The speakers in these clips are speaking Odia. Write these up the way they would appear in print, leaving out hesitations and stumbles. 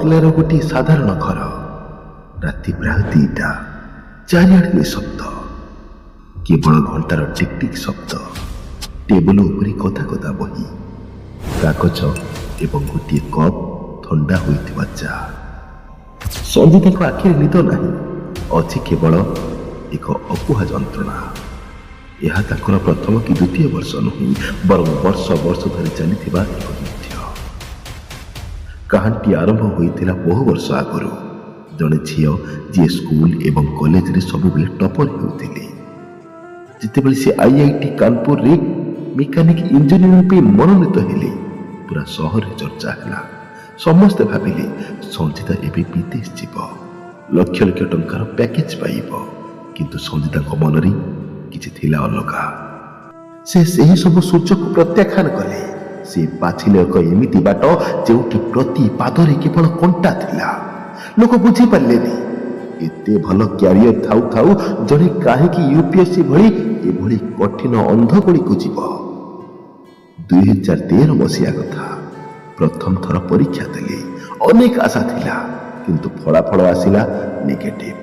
ରାଉରକେଲାର ଗୋଟିଏ ସାଧାରଣ ଘର। ରାତି ପ୍ରାୟ 2ଟା। ଚାରିଆଡ଼େ ନିଶବ୍ଦ, କେବଳ ଘଣ୍ଟାର ଟିକ୍ ଟିକ୍ ଶବ୍ଦ। ଟେବୁଲ ଉପରେ କଥା କଥା ବହି, କାଗଜ ଏବଂ ଗୋଟିଏ କପ୍ ଥଣ୍ଡା ହୋଇଥିବା ଚା। ସଞ୍ଜିତାଙ୍କ ଆଖିରେ ନିଦ ନାହିଁ, ଅଛି କେବଳ ଏକ ଅକୁହା ଯନ୍ତ୍ରଣା। ଏହା ତାଙ୍କର ପ୍ରଥମ କି ଦ୍ୱିତୀୟ ବର୍ଷ ନୁହେଁ, ବରଂ ବର୍ଷ ବର୍ଷ ଧରି ଚାଲିଥିବା ଏକ ଯୁଦ୍ଧ। କାହାଣୀଟି ଆରମ୍ଭ ହୋଇଥିଲା ବହୁ ବର୍ଷ ଆଗରୁ। ଜଣେ ଝିଅ ଯିଏ ସ୍କୁଲ ଏବଂ କଲେଜରେ ସବୁବେଳେ ଟପର ହେଉଥିଲେ। ଯେତେବେଳେ ସେ IIT କାନପୁରରେ ମେକାନିକ ଇଞ୍ଜିନିୟରିଂ ପାଇଁ ମନୋନୀତ ହେଲେ, ପୁରା ସହରରେ ଚର୍ଚ୍ଚା ହେଲା। ସମସ୍ତେ ଭାବିଲେ ସଞ୍ଜିତା ଏବେ ବିଦେଶ ଯିବ, ଲକ୍ଷ ଲକ୍ଷ ଟଙ୍କାର ପ୍ୟାକେଜ ପାଇବ। କିନ୍ତୁ ସଞ୍ଜିତାଙ୍କ ମନରେ କିଛି ଥିଲା ଅଲଗା। ସେ ସେହି ସବୁ ସୂଚକୁ ପ୍ରତ୍ୟାଖ୍ୟାନ କଲେ। ସେ ବାଛିଲେ ଏକ ଏମିତି ବାଟ ଯେଉଁଠି ପ୍ରତି ପାଦରେ କେବଳ କଣ୍ଟା ଥିଲା। ଲୋକ ବୁଝିପାରିଲେନି ଏତେ ଭଲ କ୍ୟାରିୟର ଥାଉ ଥାଉ ଜଣେ କାହିଁକି UPSC ଭଳି ଏଭଳି କଠିନ ଅନ୍ଧଗଳିକୁ ଯିବ। 2013 ମସିହା କଥା। ପ୍ରଥମ ଥର ପରୀକ୍ଷା ଦେଲେ। ଅନେକ ଆଶା ଥିଲା, କିନ୍ତୁ ଫଳାଫଳ ଆସିଲା ନେଗେଟିଭ।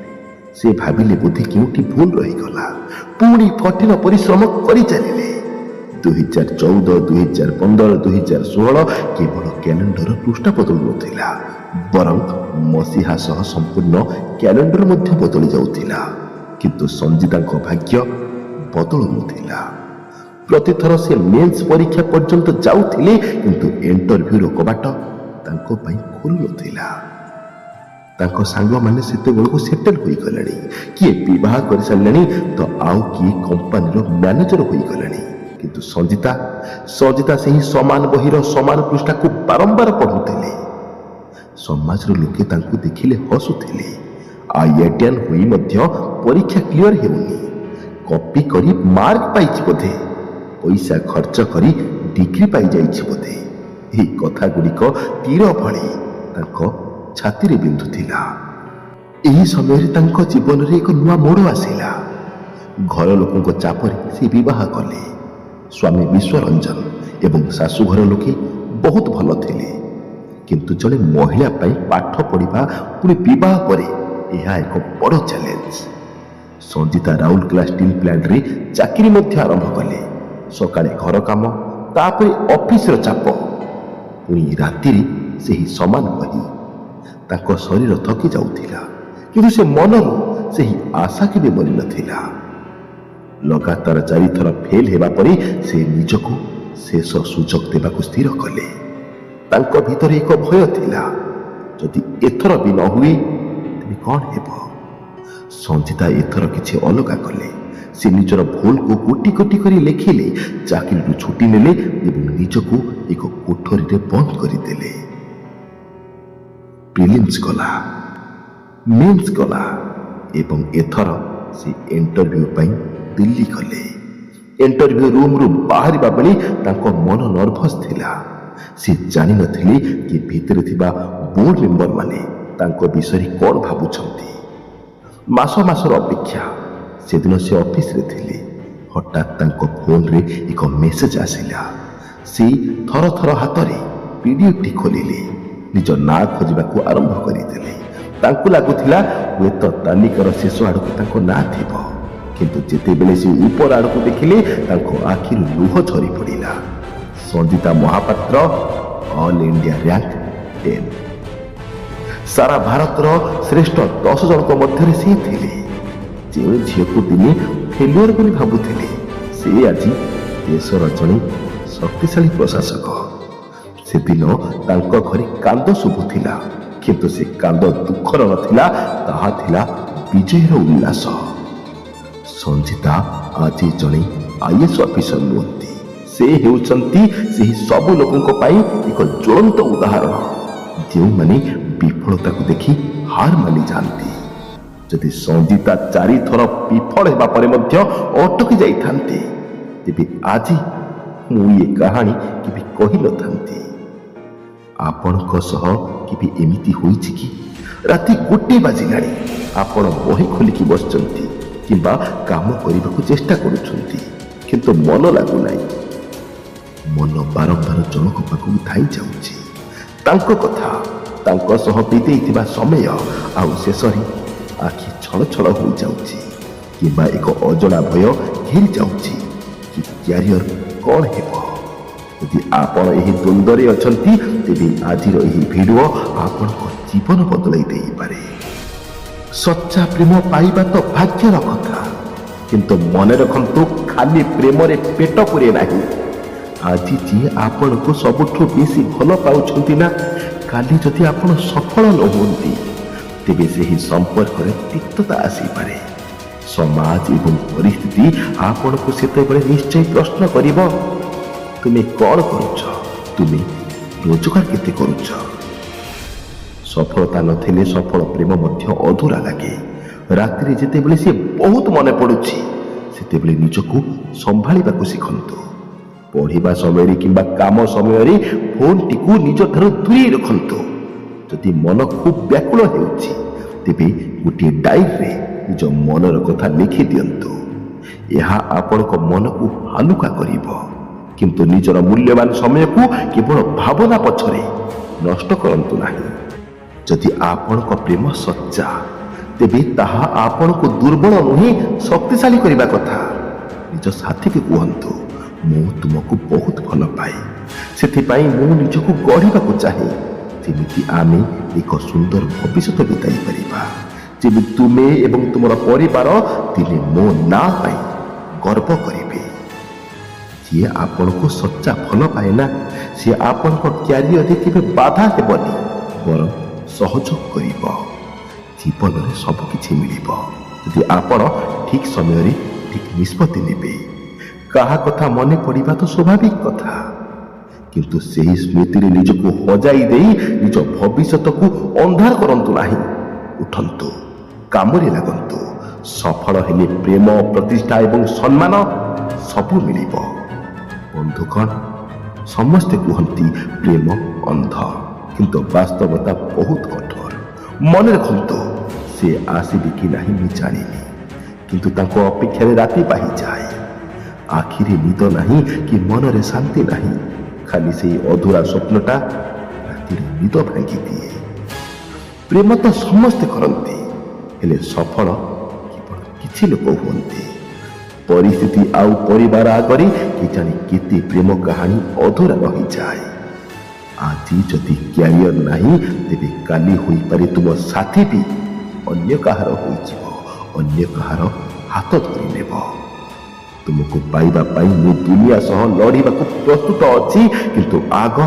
ସେ ଭାବିଲେ ବୋଧେ କେଉଁଠି ଭୁଲ ରହିଗଲା। ପୁଣି କଠିନ ପରିଶ୍ରମ କରିଚାଲିଲେ। 2014, 2015, 2016 କେବଳ କ୍ୟାଲେଣ୍ଡର ପୃଷ୍ଠା ବଦଳୁ ନଥିଲା, ବରଂ ମସିହା ସହ ସମ୍ପୂର୍ଣ୍ଣ କ୍ୟାଲେଣ୍ଡର ମଧ୍ୟ ବଦଳି ଯାଉଥିଲା। କିନ୍ତୁ ସଞ୍ଜିତାଙ୍କ ଭାଗ୍ୟ ବଦଳୁ ନଥିଲା। ପ୍ରତିଥର ସେ ମେନ୍ସ ପରୀକ୍ଷା ପର୍ଯ୍ୟନ୍ତ ଯାଉଥିଲେ, କିନ୍ତୁ ଇଣ୍ଟରଭ୍ୟୁର କବାଟ ତାଙ୍କ ପାଇଁ ଖୋଲୁନଥିଲା। ତାଙ୍କ ସାଙ୍ଗମାନେ ସେତେବେଳକୁ ସେଟେଲ ହୋଇଗଲେଣି। କିଏ ବିବାହ କରିସାରିଲେଣି ତ ଆଉ କିଏ କମ୍ପାନୀର ମ୍ୟାନେଜର ହୋଇଗଲେଣି। କିନ୍ତୁ ସଞ୍ଜିତା ସେହି ସମାନ ବହିର ସମାନ ପୃଷ୍ଠାକୁ ବାରମ୍ବାର ପଢ଼ୁଥିଲେ। ସମାଜର ଲୋକେ ତାଙ୍କୁ ଦେଖିଲେ ହସୁଥିଲେ। IITian ହୋଇ ମଧ୍ୟ ପରୀକ୍ଷା କ୍ଲିୟର ହେଉନି, କପି କରି ମାର୍କ ପାଇଛି ବୋଧେ, ପଇସା ଖର୍ଚ୍ଚ କରି ଡିଗ୍ରୀ ପାଇଯାଇଛି ବୋଧେ। ଏହି କଥା ଗୁଡ଼ିକ ତୀର ଭଳି ତାଙ୍କ ଛାତିରେ ବିନ୍ଧୁଥିଲା। ଏହି ସମୟରେ ତାଙ୍କ ଜୀବନରେ ଏକ ନୂଆ ମୋଡ଼ ଆସିଲା। ଘର ଲୋକଙ୍କ ଚାପରେ ସେ ବିବାହ କଲେ। ସ୍ୱାମୀ ବିଶ୍ୱରଞ୍ଜନ ଏବଂ ଶାଶୁଘର ଲୋକେ ବହୁତ ଭଲ ଥିଲେ। କିନ୍ତୁ ଜଣେ ମହିଳା ପାଇଁ ପାଠ ପଢ଼ିବା ପୁଣି ବିବାହ ପରେ ଏହା ଏକ ବଡ଼ ଚ୍ୟାଲେଞ୍ଜ। ସଞ୍ଜିତା ରାଉରକେଲା ଷ୍ଟିଲ୍ ପ୍ଲାଣ୍ଟରେ ଚାକିରି ମଧ୍ୟ ଆରମ୍ଭ କଲେ। ସକାଳେ ଘର କାମ, ତାପରେ ଅଫିସର ଚାପ, ପୁଣି ରାତିରେ ସେହି ସମାନ ବହି। ତାଙ୍କ ଶରୀର ଥକି ଯାଉଥିଲା, କିନ୍ତୁ ସେ ମନରୁ ସେହି ଆଶା କେବେ ମରିନଥିଲା। ଲଗାତାର 4 ଥର ଫେଲ ହେବା ପରେ ସେ ନିଜକୁ ଶେଷ ସୁଯୋଗ ଦେବାକୁ ସ୍ଥିର କଲେ। ତାଙ୍କ ଭିତରେ ଏକ ଭୟ ଥିଲା, ଯଦି ଏଥର ବି ନ ହୁଏ ତେବେ କ'ଣ ହେବ। ସଞ୍ଜିତା ଏଥର କିଛି ଅଲଗା କଲେ। ସେ ନିଜର ଭୁଲକୁ କୋଟି କୋଟି କରି ଲେଖିଲେ, ଚାକିରିରୁ ଛୁଟି ନେଲେ ଏବଂ ନିଜକୁ ଏକ କୋଠରୀରେ ବନ୍ଦ କରିଦେଲେ। ପ୍ରିଲିମ୍ସ ଗଲା, ମେନ୍ସ ଗଲା ଏବଂ ଏଥର ସେ ଇଣ୍ଟରଭ୍ୟୁ ପାଇଁ ଦିଲ୍ଲୀ ଗଲେ। ଇଣ୍ଟରଭ୍ୟୁ ରୁମ୍ରୁ ବାହାରିବା ବେଳେ ତାଙ୍କ ମନ ନର୍ଭସ ଥିଲା। ସେ ଜାଣିନଥିଲେ କି ଭିତରେ ଥିବା ବୋର୍ଡ ମେମ୍ବରମାନେ ତାଙ୍କ ବିଷୟରେ କ'ଣ ଭାବୁଛନ୍ତି। ମାସର ଅପେକ୍ଷା। ସେଦିନ ସେ ଅଫିସରେ ଥିଲେ। ହଠାତ୍ ତାଙ୍କ ଫୋନରେ ଏକ ମେସେଜ ଆସିଲା। ସେ ଥର ଥର ହାତରେ PDFଟି ଖୋଲିଲେ। ନିଜ ନାଁ ଖୋଜିବାକୁ ଆରମ୍ଭ କରିଦେଲେ। ତାଙ୍କୁ ଲାଗୁଥିଲା ହୁଏତ ତାଲିକାର ଶେଷ ଆଡ଼କୁ ତାଙ୍କ ନାଁ ଥିବ। କିନ୍ତୁ ଯେତେବେଳେ ସେ ଉପର ଆଡ଼କୁ ଦେଖିଲେ, ତାଙ୍କ ଆଖିରୁ ଲୁହ ଝରି ପଡ଼ିଲା। Sanjita Mahapatra, all India rank 10। ସାରା ଭାରତର ଶ୍ରେଷ୍ଠ 10 ଜଣଙ୍କ ମଧ୍ୟରେ ସେ ଥିଲେ। ଯେଉଁ ଝିଅକୁ ଦିନେ ଫେଲୁଅର ବୋଲି ଭାବୁଥିଲେ, ସେ ଆଜି ଦେଶର ଜଣେ ଶକ୍ତିଶାଳୀ ପ୍ରଶାସକ। ସେଦିନ ତାଙ୍କ ଘରେ କାନ୍ଦ ଶୁଭୁଥିଲା, କିନ୍ତୁ ସେ କାନ୍ଦ ଦୁଃଖର ନଥିଲା, ତାହା ଥିଲା ବିଜୟର ଉଲ୍ଲାସ। ସଞ୍ଜିତା ଆଜି ଜଣେ IAS ଅଫିସର ନୁହନ୍ତି, ସେ ହେଉଛନ୍ତି ସେହି ସବୁ ଲୋକଙ୍କ ପାଇଁ ଏକ ଜ୍ୱଳନ୍ତ ଉଦାହରଣ, ଯେଉଁମାନେ ବିଫଳତାକୁ ଦେଖି ହାର ମାନିଯାଆନ୍ତି। ଯଦି ସଞ୍ଜିତା 4 ଥର ବିଫଳ ହେବା ପରେ ମଧ୍ୟ ଅଟକି ଯାଇଥାନ୍ତି, ତେବେ ଆଜି ମୁଁ ଏ କାହାଣୀ କେବେ କହିନଥାନ୍ତି। ଆପଣଙ୍କ ସହ କେବେ ଏମିତି ହୋଇଛି କି? ରାତି 1 ବାଜିଲାଣି, ଆପଣ ବହି ଖୋଲିକି ବସିଛନ୍ତି କିମ୍ବା କାମ କରିବାକୁ ଚେଷ୍ଟା କରୁଛନ୍ତି, କିନ୍ତୁ ମନ ଲାଗୁନାହିଁ। ମନ ବାରମ୍ବାର ଜଣକ ପାଖକୁ ଧାଇଁ ଯାଉଛି। ତାଙ୍କ କଥା, ତାଙ୍କ ସହ ବିତେଇଥିବା ସମୟ ଆଉ ଶେଷରେ ଆଖି ଛଳ ଛଳ ହୋଇଯାଉଛି କିମ୍ବା ଏକ ଅଜଣା ଭୟ ଘେରି ଯାଉଛି କି କ୍ୟାରିୟର କ'ଣ ହେବ। ଯଦି ଆପଣ ଏହି ଦ୍ୱନ୍ଦ୍ୱରେ ଅଛନ୍ତି ତେବେ ଆଜିର ଏହି ଭିଡ଼ିଓ ଆପଣଙ୍କ ଜୀବନ ବଦଳାଇ ଦେଇପାରେ। ସଚ୍ଚା ପ୍ରେମ ପାଇବା ତ ଭାଗ୍ୟର କଥା, କିନ୍ତୁ ମନେ ରଖନ୍ତୁ ଖାଲି ପ୍ରେମରେ ପେଟ ପୁରେ ନାହିଁ। ଆଜି ଯିଏ ଆପଣଙ୍କୁ ସବୁଠୁ ବେଶୀ ଭଲ ପାଉଛନ୍ତି ନା, କାଲି ଯଦି ଆପଣ ସଫଳ ନ ହୁଅନ୍ତି ତେବେ ସେହି ସମ୍ପର୍କରେ ତିକ୍ତତା ଆସିପାରେ। ସମାଜ ଏବଂ ପରିସ୍ଥିତି ଆପଣଙ୍କୁ ସେତେବେଳେ ନିଶ୍ଚୟ ପ୍ରଶ୍ନ କରିବ, ତୁମେ କ'ଣ କରୁଛ, ତୁମେ ରୋଜଗାର କେତେ କରୁଛ। ସଫଳତା ନଥିଲେ ସଫଳ ପ୍ରେମ ମଧ୍ୟ ଅଧୁରା ଲାଗେ। ରାତିରେ ଯେତେବେଳେ ସେ ବହୁତ ମନେ ପଡ଼ୁଛି ସେତେବେଳେ ନିଜକୁ ସମ୍ଭାଳିବାକୁ ଶିଖନ୍ତୁ। ପଢ଼ିବା ସମୟରେ କିମ୍ବା କାମ ସମୟରେ ଫୋନ୍ଟିକୁ ନିଜଠାରୁ ଦୂରେଇ ରଖନ୍ତୁ। ଯଦି ମନ ଖୁବ୍ ବ୍ୟାକୁଳ ହେଉଛି ତେବେ ଗୋଟିଏ ଡାଏରୀରେ ନିଜ ମନର କଥା ଲେଖି ଦିଅନ୍ତୁ। ଏହା ଆପଣଙ୍କ ମନକୁ ହାଲୁକା କରିବ, କିନ୍ତୁ ନିଜର ମୂଲ୍ୟବାନ ସମୟକୁ କେବଳ ଭାବନା ପଛରେ ନଷ୍ଟ କରନ୍ତୁ ନାହିଁ। ଯଦି ଆପଣଙ୍କ ପ୍ରେମ ସଚ୍ଚା ତେବେ ତାହା ଆପଣଙ୍କୁ ଦୁର୍ବଳ ନୁହେଁ ଶକ୍ତିଶାଳୀ କରିବା କଥା। ନିଜ ସାଥୀକୁ କୁହନ୍ତୁ, ମୁଁ ତୁମକୁ ବହୁତ ଭଲ ପାଏ, ସେଥିପାଇଁ ମୁଁ ନିଜକୁ ଗଢ଼ିବାକୁ ଚାହେଁ ଯେମିତି ଆମେ ଏକ ସୁନ୍ଦର ଭବିଷ୍ୟତ ବିତାଇ ପାରିବା, ଯେମିତି ତୁମେ ଏବଂ ତୁମର ପରିବାର ଦିନେ ମୋ ନାଁ ପାଇଁ ଗର୍ବ କରିବେ। ଯିଏ ଆପଣଙ୍କୁ ସଚ୍ଚା ଭଲ ପାଏ ନା, ସିଏ ଆପଣଙ୍କ କ୍ୟାରିୟରରେ କେବେ ବାଧା ହେବନି, ବରଂ ସହଯୋଗ କରିବ। ଜୀବନରେ ସବୁକିଛି ମିଳିବ ଯଦି ଆପଣ ଠିକ୍ ସମୟରେ ଠିକ୍ ନିଷ୍ପତ୍ତି ନେବେ। କାହା କଥା ମନେ ପଡ଼ିବା ତ ସ୍ୱାଭାବିକ କଥା, କିନ୍ତୁ ସେହି ସ୍ମୃତିରେ ନିଜକୁ ହଜାଇ ଦେଇ ନିଜ ଭବିଷ୍ୟତକୁ ଅନ୍ଧାର କରନ୍ତୁ ନାହିଁ। ଉଠନ୍ତୁ, କାମରେ ଲାଗନ୍ତୁ। ସଫଳ ହେଲେ ପ୍ରେମ, ପ୍ରତିଷ୍ଠା ଏବଂ ସମ୍ମାନ ସବୁ ମିଳିବ। ବନ୍ଧୁଗଣ, ସମସ୍ତେ କୁହନ୍ତି ପ୍ରେମ ଅନ୍ଧ, କିନ୍ତୁ ବାସ୍ତବତା ବହୁତ କଠୋର। ମନେ ରଖନ୍ତୁ, ସେ ଆସିବେ କି ନାହିଁ ମୁଁ ଜାଣିନି, କିନ୍ତୁ ତାଙ୍କ ଅପେକ୍ଷାରେ ରାତି ପାହିଯାଏ। ଆଖିରେ ନିଦ ନାହିଁ କି ମନରେ ଶାନ୍ତି ନାହିଁ, ଖାଲି ସେଇ ଅଧୁରା ସ୍ୱପ୍ନଟା ରାତିରେ ନିଦ ଭାଙ୍ଗି ଦିଏ। ପ୍ରେମ ତ ସମସ୍ତେ କରନ୍ତି, ହେଲେ ସଫଳ କେବଳ କିଛି ଲୋକ ହୁଅନ୍ତି। ପରିସ୍ଥିତି ଆଉ ପରିବାର ଆଗରେ କେଜାଣି କେତେ ପ୍ରେମ କାହାଣୀ ଅଧୁରା ରହିଯାଏ। ଆଜି ଯଦି କ୍ୟାରିୟର ନାହିଁ ତେବେ କାଲି ହୋଇପାରେ ତୁମ ସାଥୀ ବି ଅନ୍ୟ କାହାର ହୋଇଯିବ, ଅନ୍ୟ କାହାର ହାତ ଧରି ନେବ। ତୁମକୁ ପାଇବା ପାଇଁ ମୁଁ ଦୁନିଆ ସହ ଲଢ଼ିବାକୁ ପ୍ରସ୍ତୁତ ଅଛି, କିନ୍ତୁ ଆଗ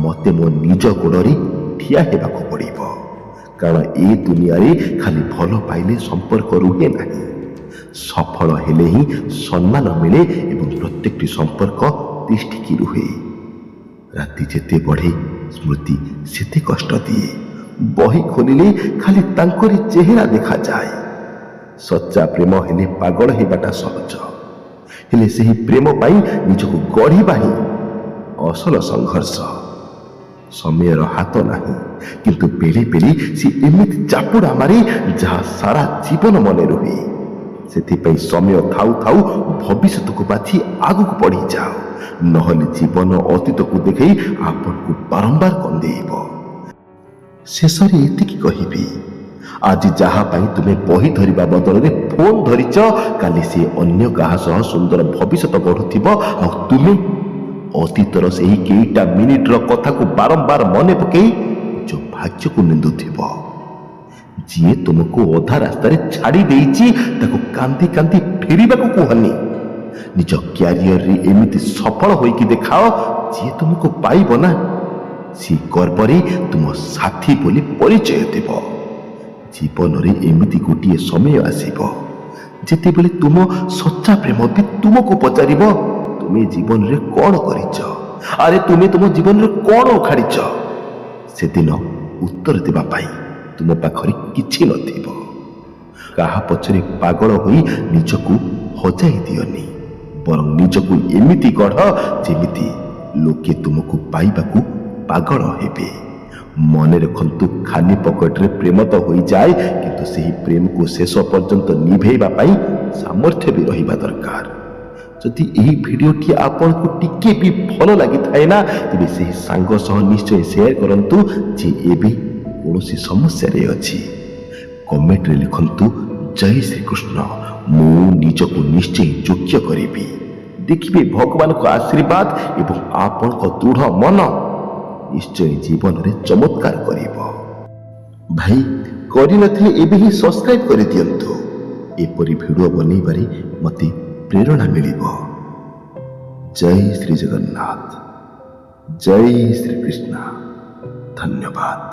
ମୋତେ ମୋ ନିଜ ଗୋଡ଼ରେ ଠିଆ ହେବାକୁ ପଡ଼ିବ। କାରଣ ଏ ଦୁନିଆରେ ଖାଲି ଭଲ ପାଇଲେ ସମ୍ପର୍କ ରୁହେ ନାହିଁ, ସଫଳ ହେଲେ ହିଁ ସମ୍ମାନ ମିଳେ ଏବଂ ପ୍ରତ୍ୟେକଟି ସମ୍ପର୍କ ତିଷ୍ଠିକି ରୁହେ। ରାତି ଯେତେ ବଢ଼େ ସ୍ମୃତି ସେତେ କଷ୍ଟ ଦିଏ। ବହି ଖୋଲିଲେ ଖାଲି ତାଙ୍କରି ଚେହେରା ଦେଖାଯାଏ। ସଚ୍ଚା ପ୍ରେମ ହେଲେ ପାଗଳ ହେବାଟା ସହଜ, ହେଲେ ସେହି ପ୍ରେମ ପାଇଁ ନିଜକୁ ଗଢ଼ିବା ହିଁ ଅସଲ ସଂଘର୍ଷ। ସମୟର ହାତ ନାହିଁ, କିନ୍ତୁ ବେଳେ ବେଳେ ସେ ଏମିତି ଚାପୁଡ଼ା ମାରେ ଯାହା ସାରା ଜୀବନ ମନେ ରୁହେ। ସେଥିପାଇଁ ସମୟ ଥାଉ ଥାଉ ଭବିଷ୍ୟତକୁ ବାଛି ଆଗକୁ ବଢ଼ିଯାଅ, ନହେଲେ ଜୀବନ ଅତୀତକୁ ଦେଖାଇ ଆପଣଙ୍କୁ ବାରମ୍ବାର କନ୍ଦେଇବ। ଶେଷରେ ଏତିକି କହିବି, ଆଜି ଯାହା ପାଇଁ ତୁମେ ବହି ଧରିବା ବଦଳରେ ଫୋନ୍ ଧରିଛ, କାଲି ସେ ଅନ୍ୟ କାହା ସହ ସୁନ୍ଦର ଭବିଷ୍ୟତ ଗଢ଼ୁଥିବ, ଆଉ ତୁମେ ଅତୀତର ସେହି କେଇଟା ମିନିଟ୍ର କଥାକୁ ବାରମ୍ବାର ମନେ ପକାଇ ନିଜ ଭାଗ୍ୟକୁ ନିନ୍ଦୁଥିବ। ଯିଏ ତୁମକୁ ଅଧା ରାସ୍ତାରେ ଛାଡ଼ି ଦେଇଛି ତାକୁ କାନ୍ଦି କାନ୍ଦି ଫେରିବାକୁ କୁହନି। ନିଜ କ୍ୟାରିୟରରେ ଏମିତି ସଫଳ ହୋଇକି ଦେଖାଅ, ଯିଏ ତୁମକୁ ପାଇବ ନା ସେ ଗର୍ବରେ ତୁମ ସାଥୀ ବୋଲି ପରିଚୟ ଦେବ। ଜୀବନରେ ଏମିତି ଗୋଟିଏ ସମୟ ଆସିବ ଯେତେବେଳେ ତୁମ ସଚ୍ଚା ପ୍ରେମ ବି ତୁମକୁ ପଚାରିବ, ତୁମେ ଜୀବନରେ କ'ଣ କରିଛ, ଆରେ ତୁମେ ତୁମ ଜୀବନରେ କ'ଣ ଉଖାଡ଼ିଛ। ସେଦିନ ଉତ୍ତର ଦେବା ପାଇଁ ତୁମ ପାଖରେ କିଛି ନଥିବ। କାହା ପଛରେ ପାଗଳ ହୋଇ ନିଜକୁ ହଜାଇ ଦିଅନି, ବରଂ ନିଜକୁ ଏମିତି ଗଢ଼ ଯେମିତି ଲୋକେ ତୁମକୁ ପାଇବାକୁ ପାଗଳ ହେବେ। ମନେ ରଖନ୍ତୁ, ଖାଲି ପକେଟରେ ପ୍ରେମ ତ ହୋଇଯାଏ, କିନ୍ତୁ ସେହି ପ୍ରେମକୁ ଶେଷ ପର୍ଯ୍ୟନ୍ତ ନିଭେଇବା ପାଇଁ ସାମର୍ଥ୍ୟ ବି ରହିବା ଦରକାର। ଯଦି ଏହି ଭିଡ଼ିଓଟି ଆପଣଙ୍କୁ ଟିକେ ବି ଭଲ ଲାଗିଥାଏ ନା ତେବେ ସେହି ସାଙ୍ଗ ସହ ନିଶ୍ଚୟ ସେୟାର କରନ୍ତୁ ଯେ ଏବେ କୌଣସି ସମସ୍ୟାରେ ଅଛି। କମେଣ୍ଟରେ ଲେଖନ୍ତୁ ଜୟ ଶ୍ରୀକୃଷ୍ଣ, ମୁଁ ନିଜକୁ ନିଶ୍ଚୟ ଯୋଗ୍ୟ କରିବି। ଦେଖିବେ ଭଗବାନଙ୍କ ଆଶୀର୍ବାଦ ଏବଂ ଆପଣଙ୍କ ଦୃଢ଼ ମନ ନିଶ୍ଚୟ ଜୀବନରେ ଚମତ୍କାର କରିବ। ଭାଇ କରିନଥିଲେ ଏବେ ହିଁ ସବସ୍କ୍ରାଇବ କରିଦିଅନ୍ତୁ। ଏପରି ଭିଡ଼ିଓ ବନେଇବାରେ ମୋତେ ପ୍ରେରଣା ମିଳିବ। ଜୟ ଶ୍ରୀ ଜଗନ୍ନାଥ, ଜୟ ଶ୍ରୀକୃଷ୍ଣ, ଧନ୍ୟବାଦ।